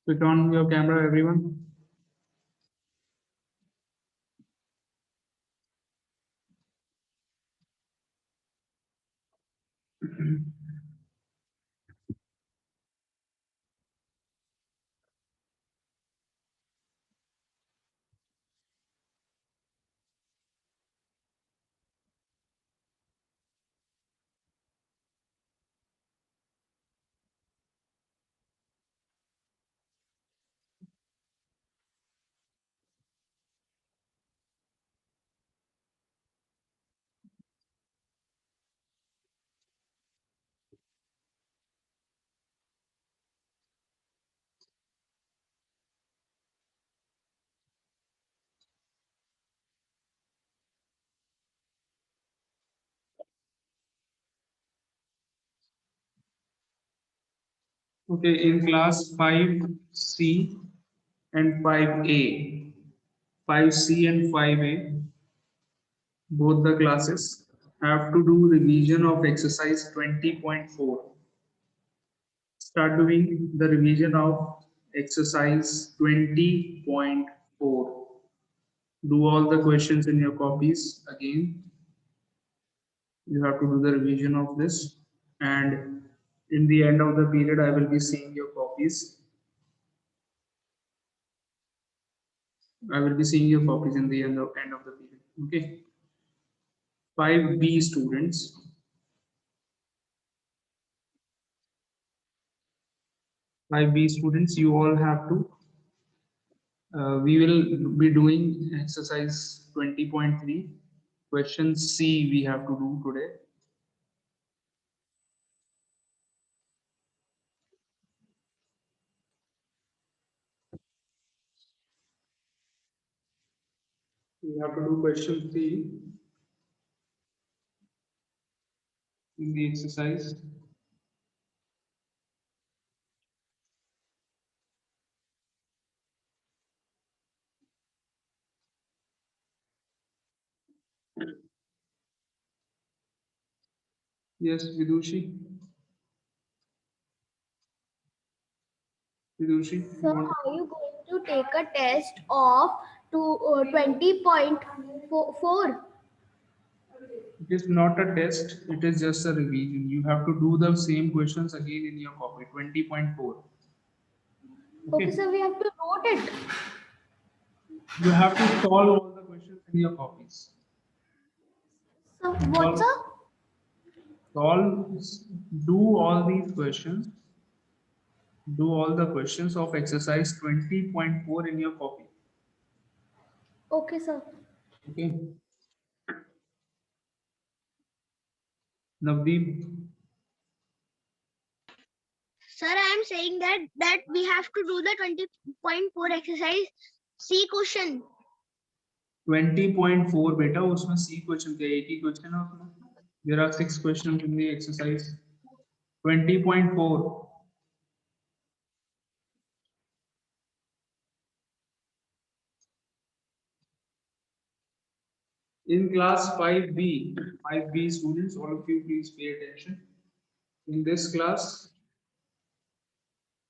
Switch on your camera, everyone. Okay, in class 5C and 5A, 5C and 5A, both the classes have to do revision of exercise 20.4. Start doing the revision of exercise 20.4. Do all the questions in your copies again. You have to do the revision of this, and in the end of the period I will be seeing your copies. I will be seeing your copies in the end of the period. Okay. 5B students. 5B students, you all have to. We will be doing exercise 20.3. Question C we have to do today. We have to do question C in the exercise. Yes, Vidushi. Vidushi, So, you want? are you going to take a test of 20.4? It is not a test, it is just a revision. You have to do the same questions again in your copy, 20.4. Okay, Okay. so we have to note it. You have to solve all the questions in your copies. So, what's Solve, up? solve, do all these questions. Do all the questions of exercise 20.4 in your copy. Okay, sir. Okay. Navdeep, Sir, I am saying that we have to do the 20.4 exercise C question. 20.4 बेटा उसमें सी question क्या एक ही question है उसमें. There are 6 questions in the exercise. 20.4. In class 5B, 5B students, all of you please pay attention. In this class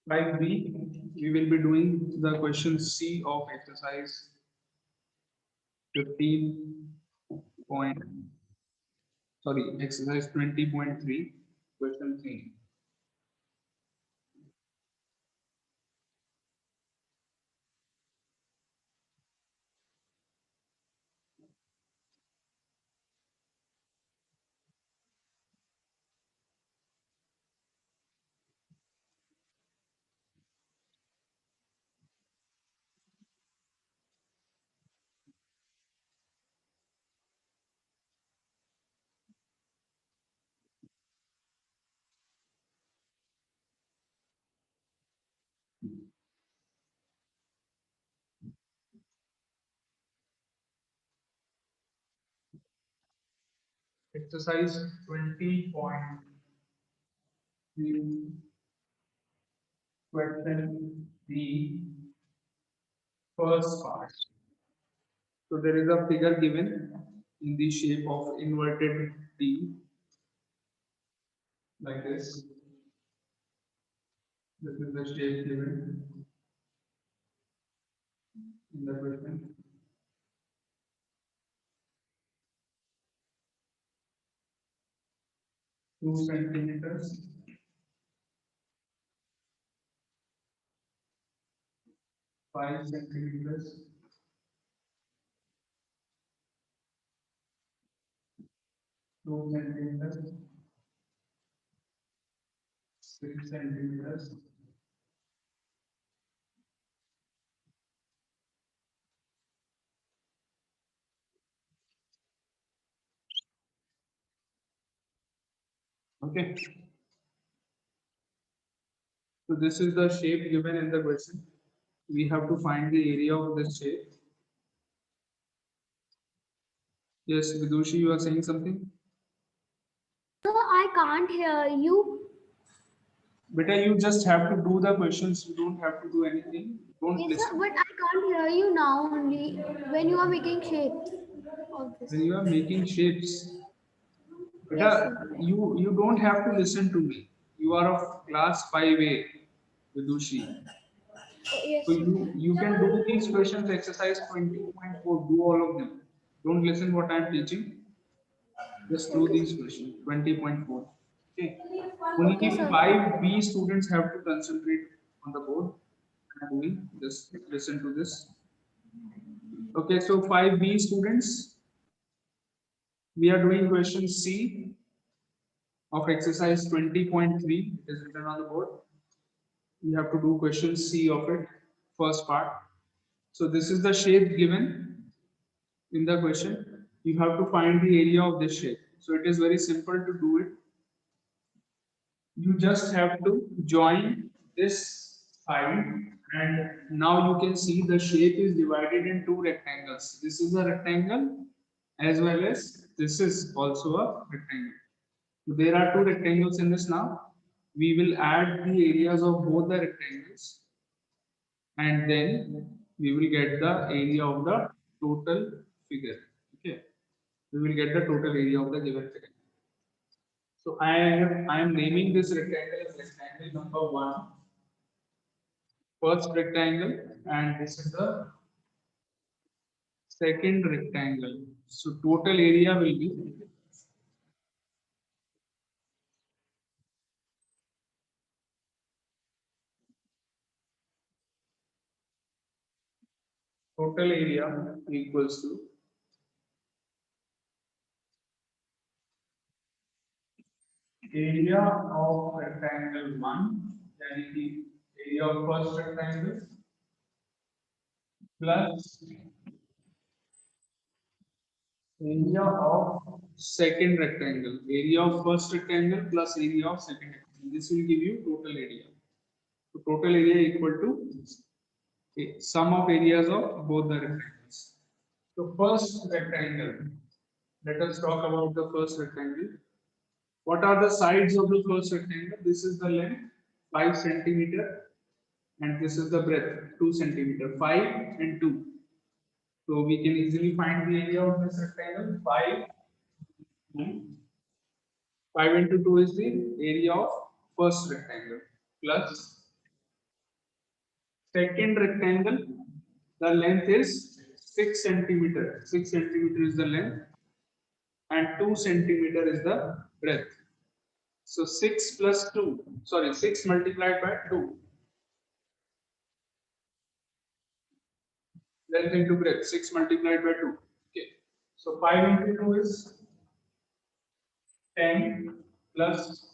5B, we will be doing the question C of exercise 15 point, sorry, exercise 20.3, question C. Exercise 20.3, question D, first part. So there is a figure given in the shape of inverted T, like this. This is the shape given. in the question. 2 centimeters, 5 centimeters, 2 centimeters, 6 centimeters. Okay. So this is the shape given in the question. We have to find the area of this shape. Yes, Vidushi, you are saying something? So I can't hear you. Beta, you just have to do the questions. You don't have to do anything. Don't Yes, sir, listen. but I can't hear you now only when you are making shapes of this. When you are making shapes, Yes, beta, sir. you don't have to listen to me. You are of class 5A, Vidushi. Yes, So sir. you can do these questions, exercise 20.4, do all of them. Don't listen what I am teaching. Just do Okay, these sir. questions, 20.4. Okay. Okay, Only sir. 5B students have to concentrate on the board. And we just listen to this. Okay, so 5B students, we are doing question C of exercise 20.3. It is written on the board. You have to do question C of it, first part. So this is the shape given in the question. You have to find the area of this shape. So it is very simple to do it. You just have to join this side, and now you can see the shape is divided in two rectangles. This is a rectangle as well as this is also a rectangle. So there are two rectangles in this now. We will add the areas of both the rectangles, and then we will get the area of the total figure. Okay, we will get the total area of the given figure. So I am naming this rectangle as rectangle number one, first rectangle, and this is the second rectangle. So total area will be total area equals to area of rectangle one, that is the area of first rectangle plus area of second rectangle. Area of first rectangle plus area of second rectangle. This will give you total area. So total area equal to sum of areas of both the rectangles. So first rectangle. Let us talk about the first rectangle. What are the sides of the first rectangle? This is the length 5 centimeter and this is the breadth 2 centimeter. 5 and 2. So we can easily find the area of this rectangle. 5 into 2 is the area of first rectangle plus second rectangle. The length is 6 centimeter. 6 centimeter is the length and 2 centimeter is the breadth. So 6 plus 2, sorry, 6 multiplied by 2, length into breadth, 6 multiplied by 2. Okay. So 5 into 2 is 10 plus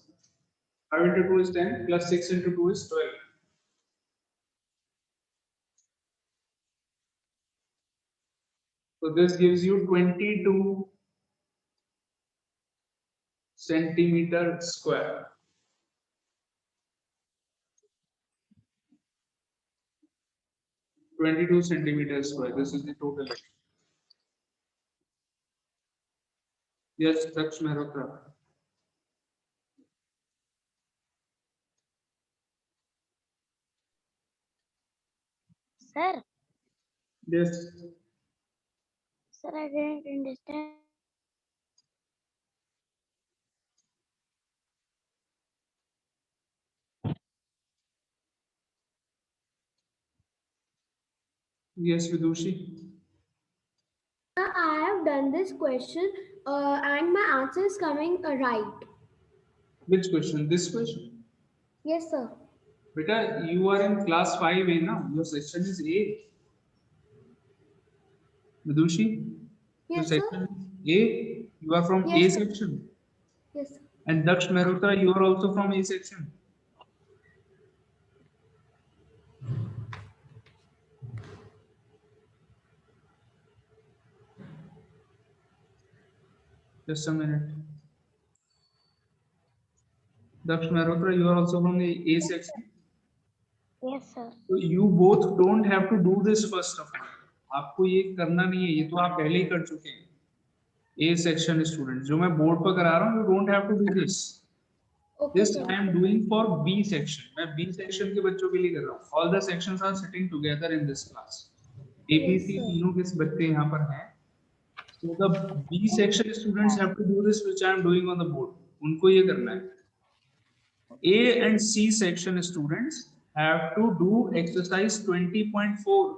5 into 2 is 10 plus 6 into 2 is 12. So this gives you 22 centimeter square. 22 centimeters square. This is the total. Yes, Daksh Mehrotra. Sir, Yes. sir, I didn't understand. Yes, Vidushi. I have done this question and my answer is coming right. Which question? This question? Yes, sir. Beta, you are in class 5A now. Your section is A. Vidushi, your Yes, sir. section is A. You are from A Yes, sir. section. Yes, sir. And Daksh Mehrotra, you are also from A section. Just a minute. Daksh Mehrotra, you are also from the A section. Yes, sir. So you both don't have to do this first of all. आपको ये करना नहीं है, ये तो आप पहले ही कर चुके हैं. A section students, जो मैं बोर्ड पर करा रहा हूँ, you don't have to do this. Okay, This sir. I am doing for B section. मैं B section के बच्चों के लिए कर रहा हूँ. All the sections are sitting together in this class. A, B, Yes, C sir. तीनों के बच्चे यहाँ पर हैं. So the B section students have to do this which I am doing on the board. उनको ये करना है. A and C section students have to do exercise 20.4.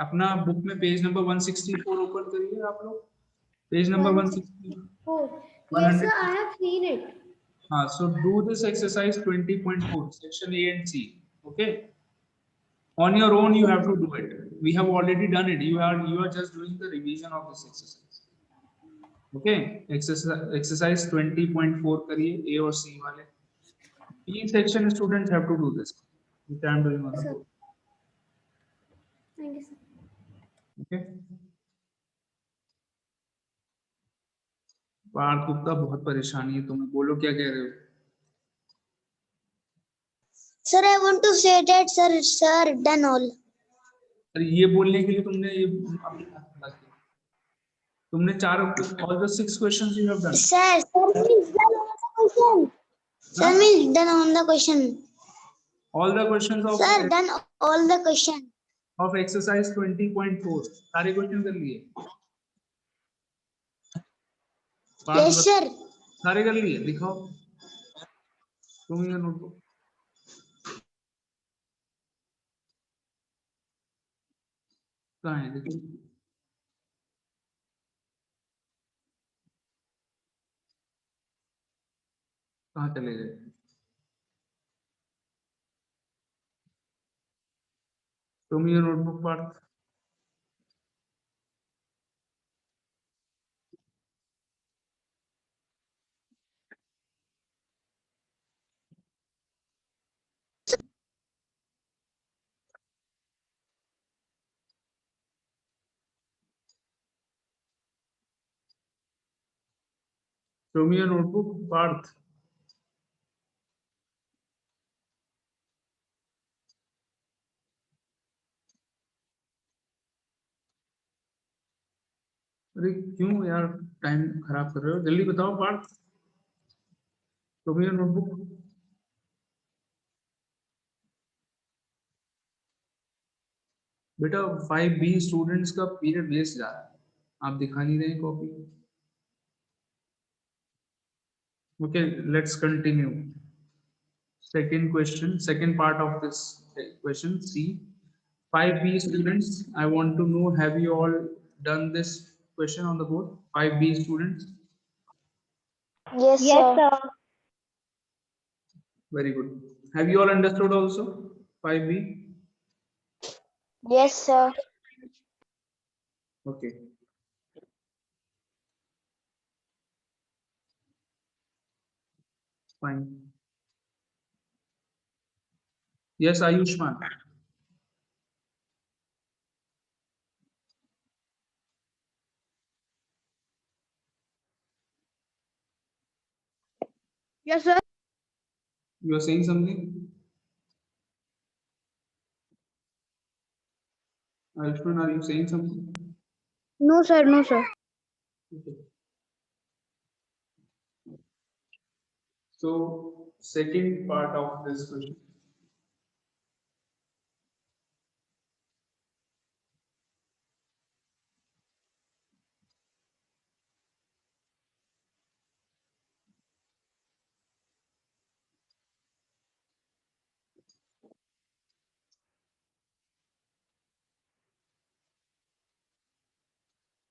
अपना बुक में पेज नंबर 164 ओपन करिए आप लोग. Page number 164. 4. Yes, sir. I have seen it. So do this exercise 20.4 section A and C. Okay. On your own you have to do it. We have already done it. You are just doing the revision of this exercise. Okay. Exercise 20.4 करिए A और C वाले. B section students have to do this, which I am doing on Yes, the sir. board. Thank you, sir. Okay. Partha Gupta, बहुत परेशानी है तुम्हें, बोलो क्या कह रहे हो. Sir, I want to say that sir done all. अरे ये बोलने के लिए तुमने ये अपने हाथ खड़ा किया. तुमने चार all the 6 questions you have done. Sir means done all the question. Sir Huh? means done all the question. All the questions Sir done all the question. of exercise 20.4 सारे क्वेश्चन कर लिए. Partha Yes, sir. सारे कर लिए, दिखाओ तुम ये notebook. कहाँ है, देखो. कहाँ चले गए. तुम ये नोटबुक पार्थ. तुम ये नोटबुक पार्थ. अरे क्यों यार टाइम खराब कर रहे हो, जल्दी बताओ पार्थ. तुम ये नोटबुक. बेटा 5B स्टूडेंट्स का पीरियड वेस्ट जा रहा है, आप दिखा नहीं रहे copy. Okay, let's continue. Second question, second part of this question, C. 5B students, I want to know, have you all done this question on the board? 5B students, Yes, sir. very good. Have you all understood also 5B? Yes, sir. Okay. Fine. Yes, Ayushman. Yes, sir. You are saying something? Ayushman, are you saying something? No, sir. No, sir. Okay. So, second part of this question.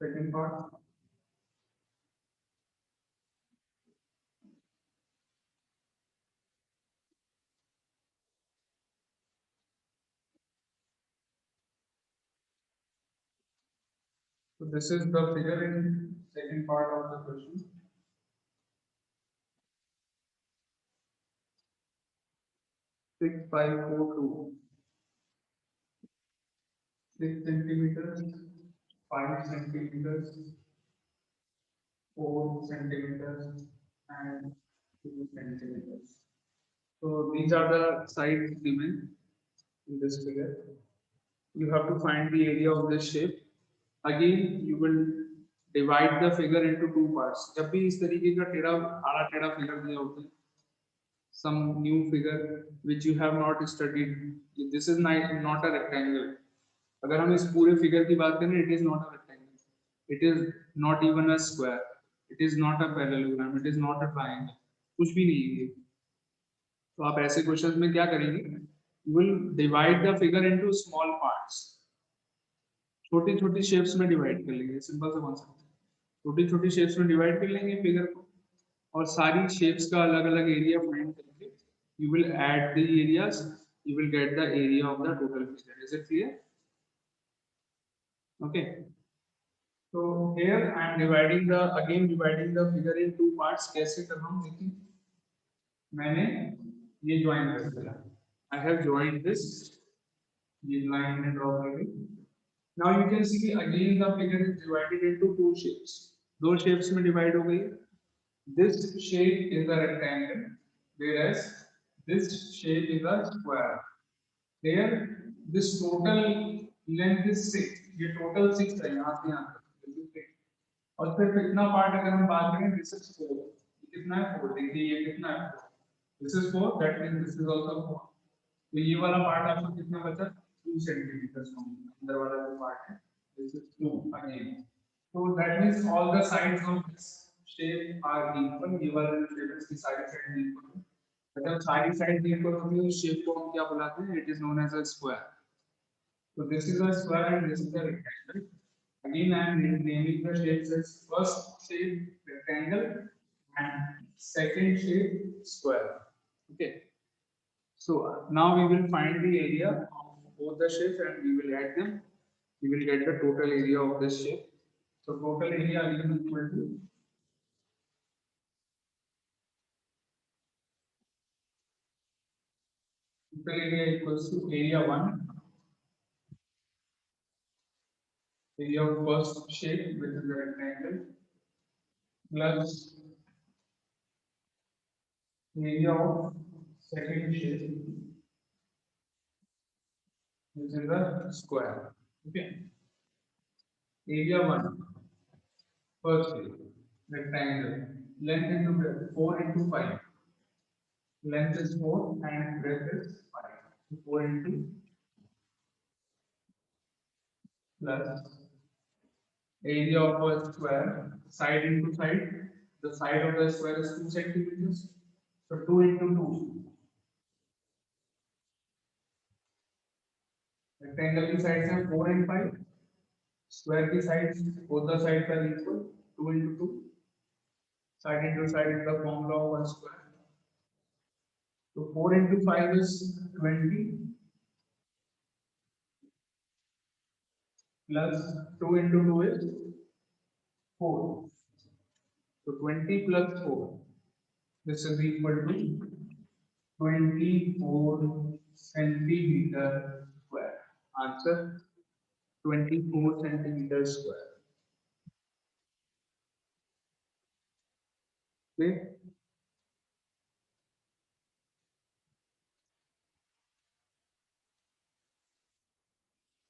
Second part. So this is the figure in second part of the question. 6542. 6 centimeters, 5 centimeters, 4 centimeters, and 2 centimeters. So these are the sides given in this figure. You have to find the area of this shape. Again, you will divide the figure into two parts. जब भी इस तरीके का टेढ़ा आड़ा टेढ़ा figure दिया होता है, some new figure which you have not studied. This is not a rectangle. अगर हम इस पूरे फिगर की बात करें, it is not a rectangle. It is not even a square. It is not a parallelogram. It is not a triangle. कुछ भी नहीं है ये. तो आप ऐसे क्वेश्चंस में क्या करेंगे? You will divide the figure into small parts. छोटी छोटी शेप्स में डिवाइड कर लेंगे. सिंपल सा कॉन्सेप्ट. छोटी छोटी शेप्स में डिवाइड कर लेंगे फिगर को और सारी शेप्स का अलग अलग एरिया फाइंड करके you will add the areas, you will get the area of the total figure. Is it clear? Okay. So here I am dividing the figure in two parts. कैसे कर रहा हूँ देखिए. मैंने ये ज्वाइन कर दिया. I have joined this. ये line में ड्रॉ कर दी. Now you can see again the figure is divided into two shapes. दो shapes में divide हो गई. This shape is a rectangle, whereas this shape is a square. Here, this total length is 6. ये total 6 है यहाँ से यहाँ तक. This is 6. और फिर कितना पार्ट अगर हम बात करें, this is 4. कितना है 4? देखिए ये कितना है 4. This is 4. That means this is also 4. तो ये वाला पार्ट आपको कितना बचा? 2 सेंटीमीटर. अंदर वाला जो पार्ट है, this is 2 again. So that means all the sides of this shape are equal. ये वाला जो shape है इसकी सारी साइड equal है. जब सारी साइड equal होती है उस shape को हम क्या बुलाते हैं? It is known as a square. So this is a square and this is a rectangle. Again, I am naming the shapes as first shape rectangle and second shape square. Okay. So now we will find the area of both the shapes and we will add them. We will get the total area of this shape. So total area is equal to total area equals to area 1, area of first shape which is the rectangle, plus area of second shape which is the square. Okay. Area 1, first shape, rectangle, length into breadth, 4 into 5. Length is 4 and breadth is 5. So 4 into plus area of a square, side into side. The side of the square is 2 centimeters. So 2 into 2. Rectangle की sides हैं 4 and 5. Square की sides, both the sides are equal. 2 into 2. Side into side is the formula of a square. So 4 into 5 is 20 plus 2 into 2 is 4. So 20 plus 4. This is equal to 24 centimeter square. Answer 24 centimeters square. Okay.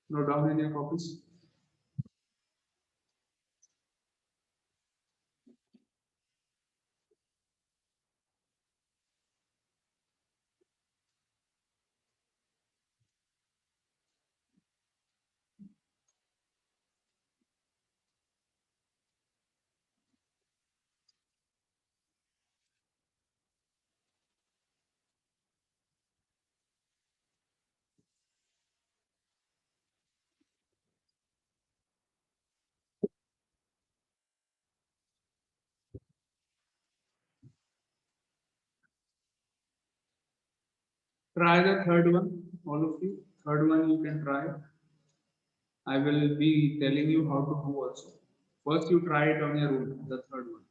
Note down in your copies. Try the third one, all of you. Third one you can try. I will be telling you how to do also. First, you try it on your own, the third one.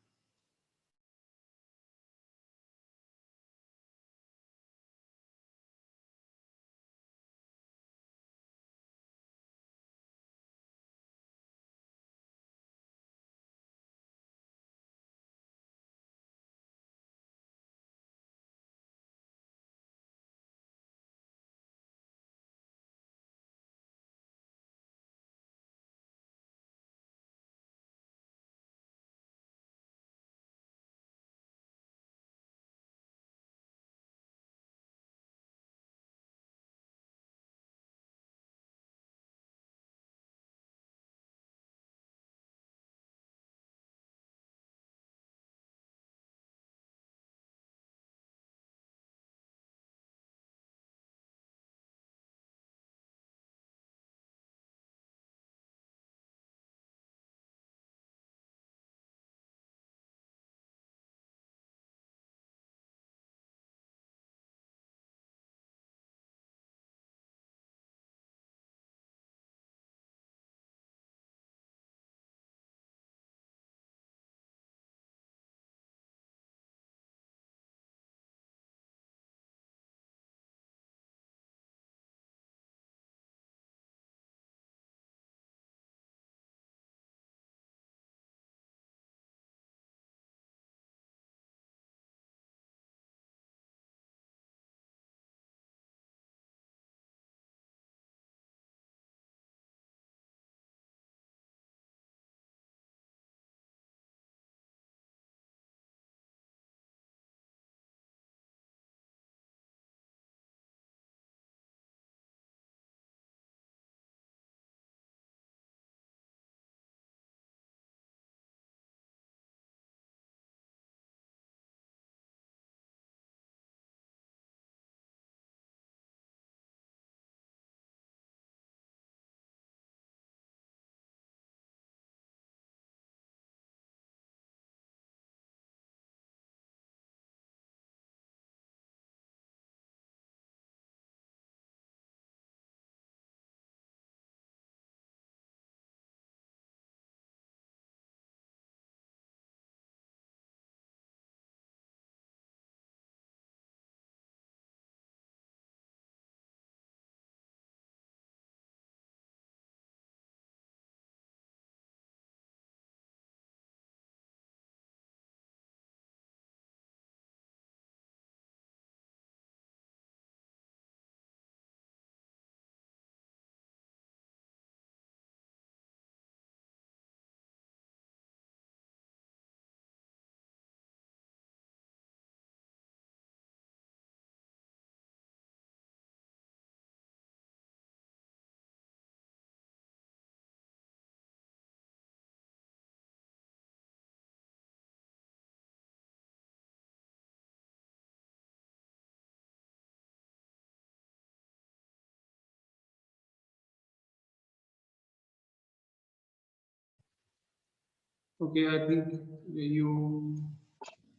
Okay, I think you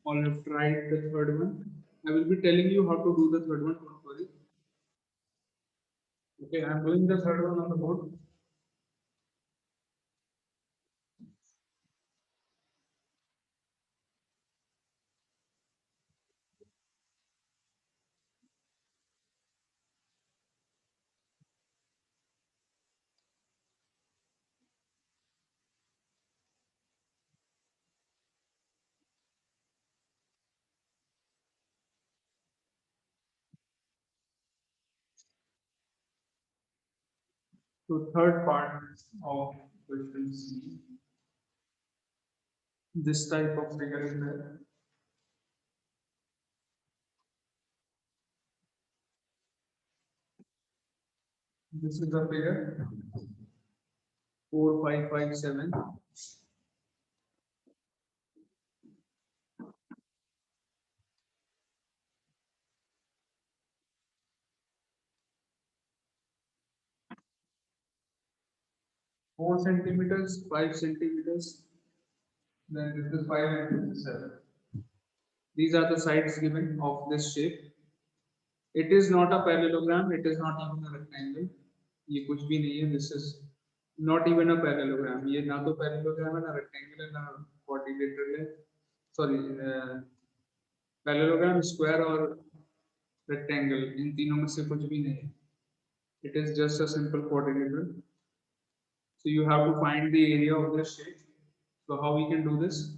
all have tried the third one. I will be telling you how to do the third one. Don't worry. Okay, I'm doing the third one on the board. So third part of question C. This type of figure is there. This is the figure 4557. Four centimeters, 5 centimeters. Then this is 5 and this is 7. These are the sides given of this shape. It is not a parallelogram, it is not even a rectangle. ये कुछ भी नहीं है. This is not even a parallelogram. ये ना तो parallelogram है, ना rectangle है, ना quadrilateral है. Sorry, parallelogram, square और rectangle, इन तीनों में से कुछ भी नहीं है. It is just a simple quadrilateral. So you have to find the area of this shape. So how we can do this?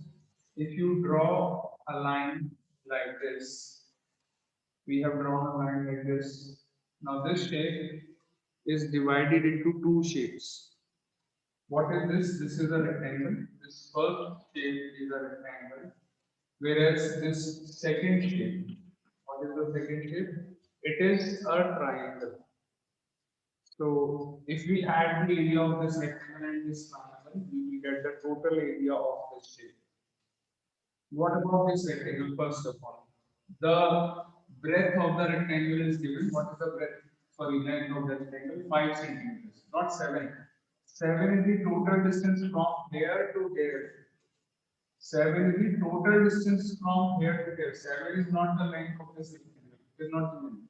If you draw a line like this, we have drawn a line like this. Now this shape is divided into two shapes. What is this? This is a rectangle. This first shape is a rectangle. Whereas this second shape, what is the second shape? It is a triangle. So if we add the area of this rectangle and this triangle, we will get the total area of this shape. What about this rectangle? First of all, the breadth of the rectangle is given. What is the breadth? Sorry, length of the rectangle? 5 centimeters, not 7. 7 is the total distance from here to here. 7 is the total distance from here to here. 7 is not the length of this rectangle. It is not the length.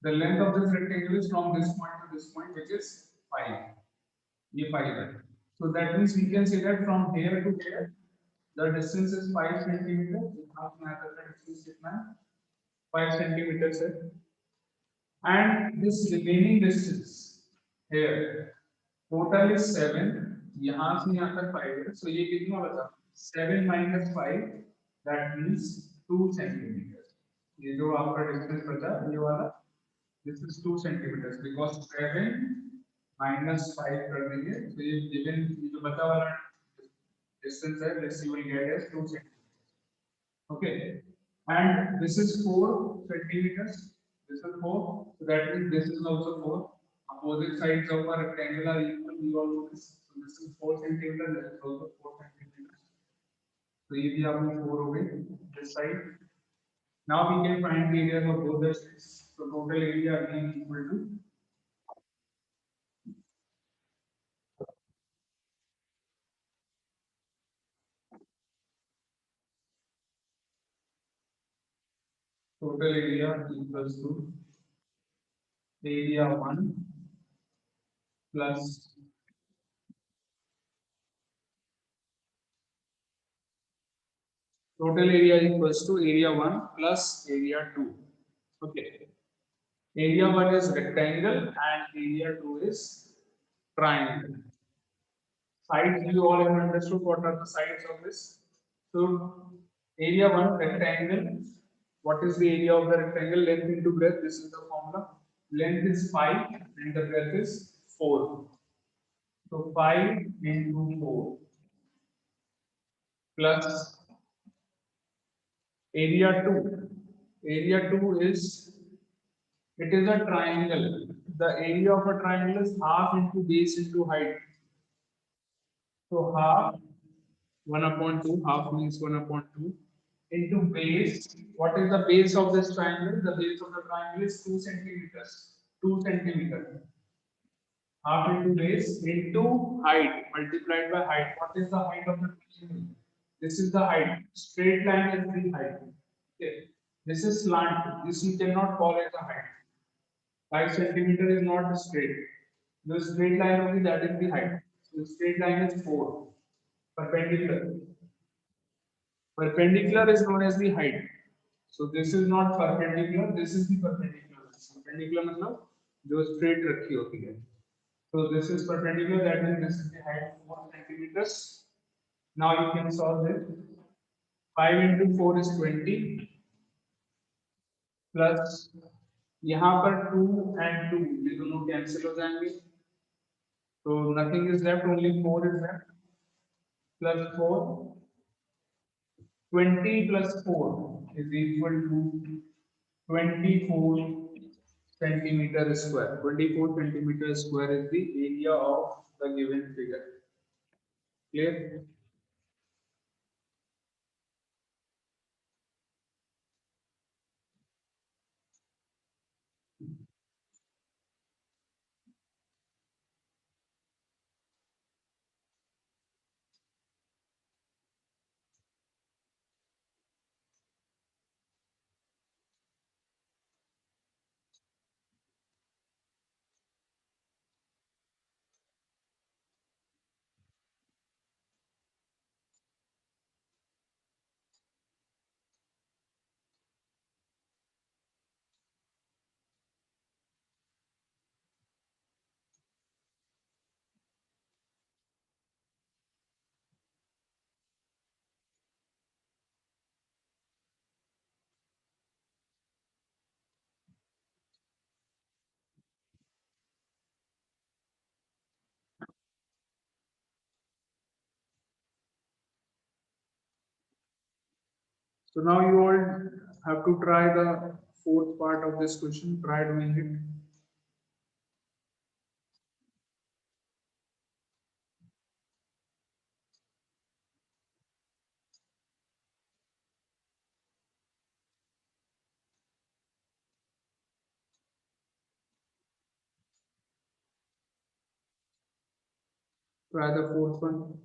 The length of this rectangle is from this point to this point, which is 5. ये 5 है. So that means we can say that from here to here, the distance is 5 centimeters. यहाँ तक का distance कितना है? 5 centimeters है. And this remaining distance here, total is 7. यहाँ से यहाँ तक 5 है. So ये कितना बचा? 7 minus 5, that means 2 centimeters. ये जो आपका distance बचा, ये वाला, this is 2 centimeters because 7 minus 5 कर देंगे. So ये given ये जो बचा वाला distance है, this you will get as 2 centimeters. Okay, and this is 4 centimeters. This is 4, so that means this is also 4. Opposite sides of a rectangle are equal. We all know this. So this is 4 centimeters. This is also 4 centimeters. So ये भी आपको 4 हो गए this side. Now we can find the area of both the sides. So total area again equal to total area equals to area 1 plus total area equals to area 1 plus area 2. Okay. Area 1 is rectangle and area 2 is triangle. Sides, you all have understood what are the sides of this. So area 1 rectangle. What is the area of the rectangle? Length into breadth. This is the formula. Length is 5 and the breadth is 4. So 5 into 4 plus area 2. Area 2 is, it is a triangle. The area of a triangle is half into base into height. So half 1 upon 2, half means 1 upon 2 into base. What is the base of this triangle? The base of the triangle is 2 centimeters. 2 centimeters. Half into base into height multiplied by height. What is the height of the triangle? This is the height. Straight line is the height. Okay. This is slant. This you cannot call as a height. 5 centimeter is not straight. The straight line only, that is the height. So the straight line is 4. Perpendicular. Perpendicular is known as the height. So this is not perpendicular. This is the perpendicular. Perpendicular मतलब जो straight रखी होती है. So this is perpendicular. That means this is the height 4 centimeters. Now you can solve it. 5 into 4 is 20 plus यहाँ पर 2 and 2 ये दोनों cancel हो जाएंगे. So nothing is left, only 4 is left. Plus 4, 20 plus 4 is equal to 24 centimeter square. 24 centimeter square is the area of the given figure. Clear? So now you all have to try the fourth part of this question. Try doing it. Try the fourth one.